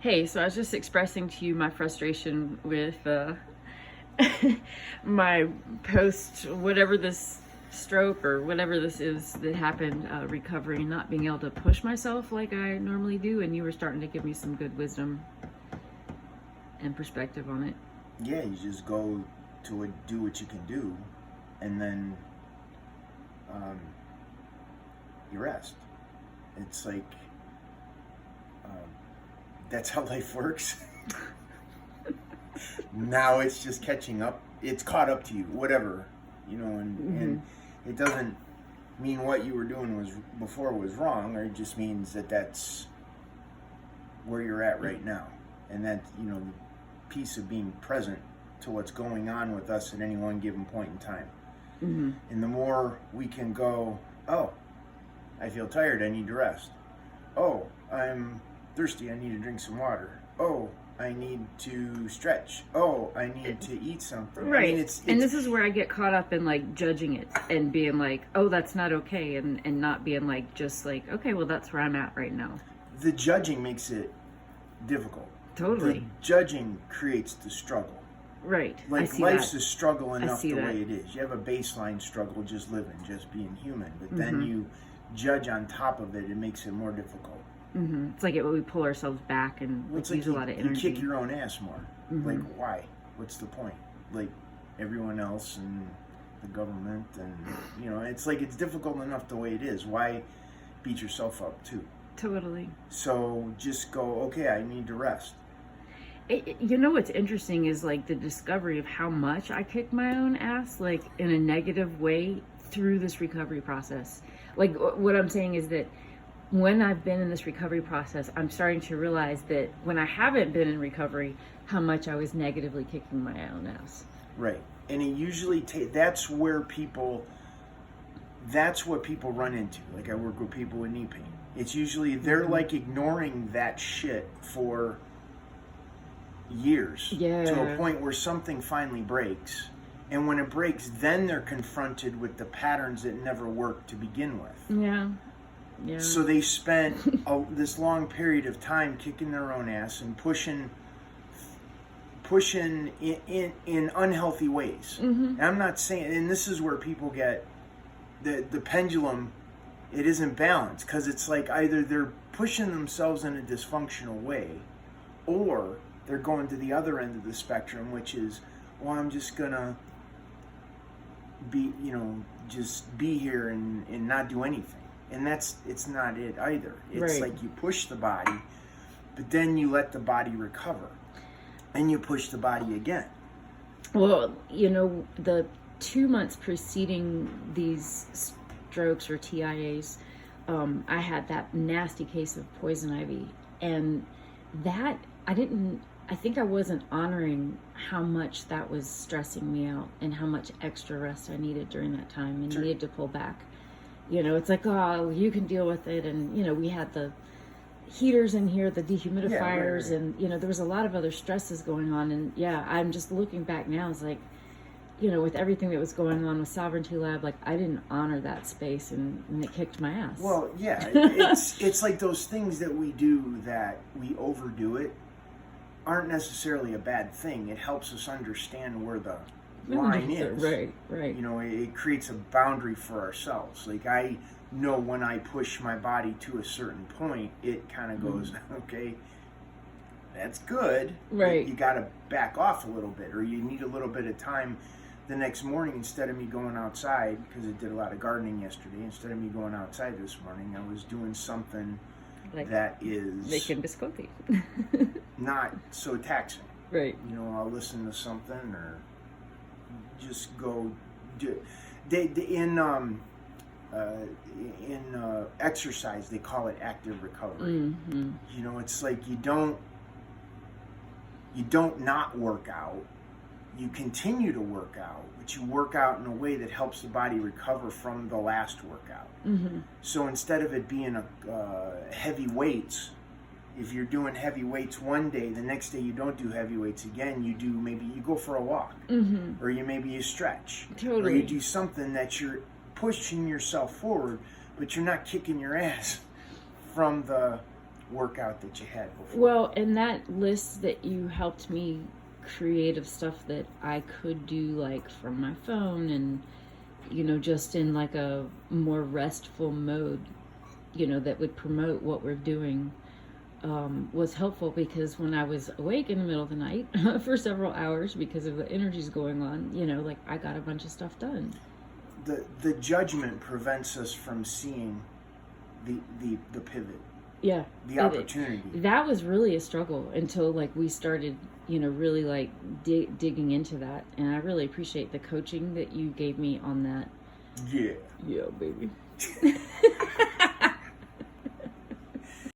Hey, so I was just expressing to you my frustration with my post, whatever this stroke or whatever this is that happened, recovery, not being able to push myself like I normally do. And you were starting to give me some good wisdom and perspective on it. Yeah, you just go to do what you can do, and then you rest. It's like that's how life works. Now it's just catching up. It's caught up to you, whatever, and it doesn't mean what you were doing before was wrong, or it just means that that's where you're at right now, and that the piece of being present to what's going on with us at any one given point in time. And the more we can go, oh, I feel tired, I need to rest. Oh, I'm thirsty, I need to drink some water. Oh, I need to stretch. Oh, I need to eat something. Right. I mean, it's and this is where I get caught up in like judging it and being like, oh, that's not okay. And not being like, just like, okay, well, that's where I'm at right now. The judging makes it difficult. Totally. The judging creates the struggle. Right. Like I see life's that. a struggle enough the that. way it is. You have a baseline struggle just living, just being human. But then you judge on top of it, it makes it more difficult. It's like we pull ourselves back and It's use like a lot of energy. You kick your own ass more. Like, why? What's the point? Like, everyone else and the government and, it's like it's difficult enough the way it is. Why beat yourself up, too? Totally. So just go, okay, I need to rest. What's interesting is like the discovery of how much I kicked my own ass, like in a negative way through this recovery process. Like what I'm saying is that when I've been in this recovery process, I'm starting to realize that when I haven't been in recovery, how much I was negatively kicking my own ass. Right. And it usually that's what people run into. Like I work with people with knee pain. It's usually they're like ignoring that shit for years to a point where something finally breaks. And when it breaks, then they're confronted with the patterns that never worked to begin with. Yeah. So they spent this long period of time kicking their own ass and pushing in unhealthy ways. And I'm not saying, and this is where people get the pendulum, it isn't balanced, because it's like either they're pushing themselves in a dysfunctional way, or they're going to the other end of the spectrum, which is, well, I'm just gonna be, just be here and not do anything. And it's not it either. It's like you push the body, but then you let the body recover, and you push the body again. Well, the 2 months preceding these strokes or TIAs, I had that nasty case of poison ivy, and that I think I wasn't honoring how much that was stressing me out and how much extra rest I needed during that time and needed to pull back. It's like, oh, you can deal with it. And, we had the heaters in here, the dehumidifiers, and, there was a lot of other stresses going on. And, I'm just looking back now. It's like, with everything that was going on with Sovereignty Lab, like, I didn't honor that space, and it kicked my ass. Well, yeah, it's like those things that we do that we overdo it aren't necessarily a bad thing. It helps us understand where the line is. Right. It creates a boundary for ourselves. Like I know when I push my body to a certain point, it kind of goes, okay, that's good. Right. You got to back off a little bit, or you need a little bit of time the next morning. Instead of me going outside, because I did a lot of gardening yesterday, instead of me going outside this morning, I was doing something like that is making biscotti. not so taxing. Right. I'll listen to something or just go do it. In exercise, they call it active recovery. It's like you don't not work out. You continue to work out, but you work out in a way that helps the body recover from the last workout. So instead of it being heavy weights, if you're doing heavy weights one day, the next day you don't do heavy weights again. Maybe you go for a walk, or maybe you stretch, or you do something that you're pushing yourself forward, but you're not kicking your ass from the workout that you had before. Well, and that list that you helped me create of stuff that I could do, like from my phone and, just in like a more restful mode, that would promote what we're doing, was helpful, because when I was awake in the middle of the night for several hours because of the energies going on, like I got a bunch of stuff done. The judgment prevents us from seeing the pivot. Yeah. The opportunity. That was really a struggle until like we started, really like digging into that. And I really appreciate the coaching that you gave me on that. Yeah. Yeah, baby.